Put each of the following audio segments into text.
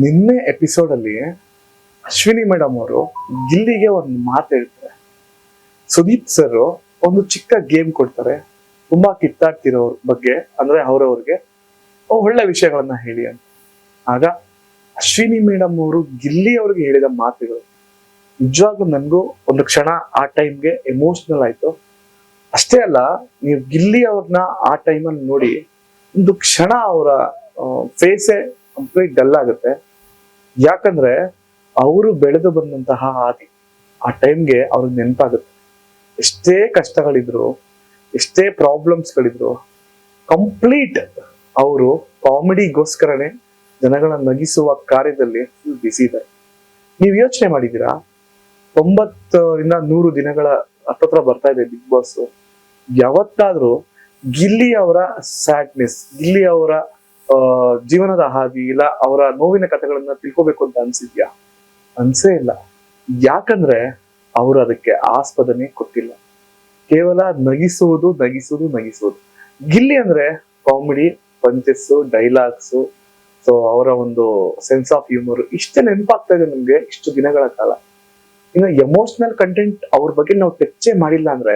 ನಿನ್ನೆ ಎಪಿಸೋಡ್ ಅಲ್ಲಿ ಅಶ್ವಿನಿ ಮೇಡಮ್ ಅವರು ಗಿಲ್ಲಿಗೆ ಒಂದು ಮಾತು ಹೇಳ್ತಾರೆ. ಸುದೀಪ್ ಸರ್ ಒಂದು ಚಿಕ್ಕ ಗೇಮ್ ಕೊಡ್ತಾರೆ, ತುಂಬಾ ಕಿತ್ತಾಡ್ತಿರೋರ್ ಬಗ್ಗೆ, ಅಂದ್ರೆ ಅವ್ರವ್ರಿಗೆ ಒಳ್ಳೆ ವಿಷಯಗಳನ್ನ ಹೇಳಿ ಅಂತ. ಆಗ ಅಶ್ವಿನಿ ಮೇಡಮ್ ಅವರು ಗಿಲ್ಲಿ ಅವ್ರಿಗೆ ಹೇಳಿದ ಮಾತುಗಳು ನಿಜವಾಗ್ಲೂ ನನ್ಗೂ ಒಂದು ಕ್ಷಣ ಆ ಟೈಮ್ಗೆ ಎಮೋಷನಲ್ ಆಯ್ತು. ಅಷ್ಟೇ ಅಲ್ಲ, ನೀವು ಗಿಲ್ಲಿ ಅವ್ರನ್ನ ಆ ಟೈಮಲ್ಲಿ ನೋಡಿ ಒಂದು ಕ್ಷಣ ಅವರ ಫೇಸೇ ಕಂಪ್ಲೀಟ್ ಡಲ್ ಆಗುತ್ತೆ. ಯಾಕಂದ್ರೆ ಅವರು ಬೆಳೆದು ಬಂದಂತಹ ಹಾದಿ ಆ ಟೈಮ್ಗೆ ಅವ್ರಿಗೆ ನೆನಪಾಗುತ್ತೆ. ಎಷ್ಟೇ ಕಷ್ಟಗಳಿದ್ರು, ಎಷ್ಟೇ ಪ್ರಾಬ್ಲಮ್ಸ್ಗಳಿದ್ರು, ಕಂಪ್ಲೀಟ್ ಅವರು ಕಾಮಿಡಿಗೋಸ್ಕರನೇ ಜನಗಳನ್ನ ನಗಿಸುವ ಕಾರ್ಯದಲ್ಲಿ ಫುಲ್ ಬಿಸಿ ಇದ್ದಾರೆ. ನೀವು ಯೋಚನೆ ಮಾಡಿದ್ದೀರಾ, 90ರಿಂದ 100 ದಿನಗಳ ಹತ್ತತ್ರ ಬರ್ತಾ ಇದೆ ಬಿಗ್ ಬಾಸ್. ಯಾವತ್ತಾದ್ರೂ ಗಿಲ್ಲಿ ಅವರ ಸ್ಯಾಡ್ನೆಸ್, ಗಿಲ್ಲಿ ಅವರ ಜೀವನದ ಹಾದಿ ಇಲ್ಲ ಅವರ ನೋವಿನ ಕಥೆಗಳನ್ನ ತಿಳ್ಕೊಬೇಕು ಅಂತ ಅನ್ಸಿದ್ಯಾ? ಅನ್ಸೇ ಇಲ್ಲ. ಯಾಕಂದ್ರೆ ಅವರು ಅದಕ್ಕೆ ಆಸ್ಪದನೆ ಕೊಟ್ಟಿಲ್ಲ. ಕೇವಲ ನಗಿಸುವುದು ನಗಿಸುವುದು ನಗಿಸುವುದು. ಗಿಲ್ಲಿ ಅಂದ್ರೆ ಕಾಮಿಡಿ, ಪಂಚಸ್, ಡೈಲಾಗ್ಸು, ಸೊ ಅವರ ಒಂದು ಸೆನ್ಸ್ ಆಫ್ ಹ್ಯೂಮರ್ ಇಷ್ಟೇ ನೆನಪಾಗ್ತಾ ಇದೆ ನಮ್ಗೆ ಇಷ್ಟು ದಿನಗಳ ಕಾಲ. ಇನ್ನು ಎಮೋಷನಲ್ ಕಂಟೆಂಟ್ ಅವ್ರ ಬಗ್ಗೆ ನಾವು ಚರ್ಚೆ ಮಾಡಿಲ್ಲ ಅಂದ್ರೆ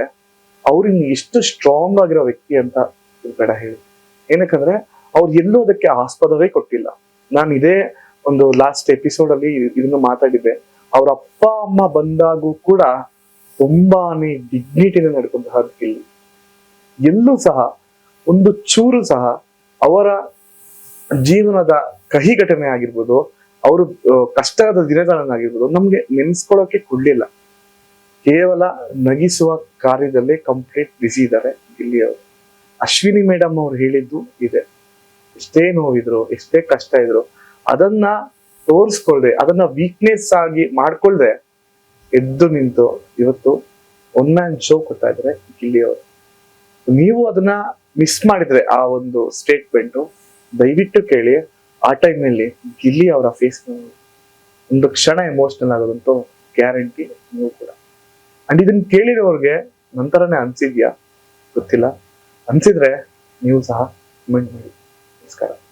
ಅವ್ರು ಇನ್ನು ಎಷ್ಟು ಸ್ಟ್ರಾಂಗ್ ಆಗಿರೋ ವ್ಯಕ್ತಿ ಅಂತ ಬೇಡ ಹೇಳಿ. ಏನಕ್ಕಂದ್ರೆ ಅವ್ರು ಎಲ್ಲೂ ಅದಕ್ಕೆ ಆಸ್ಪದವೇ ಕೊಟ್ಟಿಲ್ಲ. ನಾನು ಇದೇ ಒಂದು ಲಾಸ್ಟ್ ಎಪಿಸೋಡ್ ಅಲ್ಲಿ ಇದನ್ನು ಮಾತಾಡಿದ್ದೆ. ಅವ್ರ ಅಪ್ಪ ಅಮ್ಮ ಬಂದಾಗೂ ಕೂಡ ತುಂಬಾನೇ ಡಿಗ್ನಿಟಿನ ನಡ್ಕೊಂತಹ ಗಿಲ್ಲಿ. ಎಲ್ಲೂ ಸಹ ಒಂದು ಚೂರು ಸಹ ಅವರ ಜೀವನದ ಕಹಿ ಘಟನೆ ಆಗಿರ್ಬೋದು, ಅವರು ಕಷ್ಟದ ದಿನಗಳನ್ನಾಗಿರ್ಬೋದು ನಮ್ಗೆ ನೆನ್ಸ್ಕೊಳ್ಳೋಕೆ ಕೊಡ್ಲಿಲ್ಲ. ಕೇವಲ ನಗಿಸುವ ಕಾರ್ಯದಲ್ಲೇ ಕಂಪ್ಲೀಟ್ ಬಿಸಿ ಇದ್ದಾರೆ ಗಿಲ್ಲಿ ಅವರು. ಅಶ್ವಿನಿ ಮೇಡಮ್ ಅವ್ರು ಹೇಳಿದ್ದು ಇದೆ, ಎಷ್ಟೇ ನೋವಿದ್ರು, ಎಷ್ಟೇ ಕಷ್ಟ ಇದ್ರು ಅದನ್ನ ತೋರಿಸ್ಕೊಳ್ದೆ, ಅದನ್ನ ವೀಕ್ನೆಸ್ ಆಗಿ ಮಾಡ್ಕೊಳ್ದೆ ಎದ್ದು ನಿಂತು ಇವತ್ತು ಒನ್ ಮ್ಯಾನ್ ಶೋ ಕೊಡ್ತಾ ಇದ್ದಾರೆ ಗಿಲ್ಲಿ ಅವರು. ನೀವು ಅದನ್ನ ಮಿಸ್ ಮಾಡಿದ್ರೆ ಆ ಒಂದು ಸ್ಟೇಟ್ಮೆಂಟ್ ದಯವಿಟ್ಟು ಕೇಳಿ. ಆ ಟೈಮ್ನಲ್ಲಿ ಗಿಲ್ಲಿ ಅವರ ಫೇಸ್ ಒಂದು ಕ್ಷಣ ಎಮೋಷನಲ್ ಆಗೋದಂತೂ ಗ್ಯಾರಂಟಿ ನೀವು ಕೂಡ. ಅಂಡ್ ಇದನ್ನ ಕೇಳಿರೋರ್ಗೆ ನಂತರನೇ ಅನ್ಸಿದ್ಯಾ ಗೊತ್ತಿಲ್ಲ. ಅನ್ಸಿದ್ರೆ ನೀವು ಸಹ ಕಮೆಂಟ್ ಮಾಡಿ. ನಮಸ್ಕಾರ.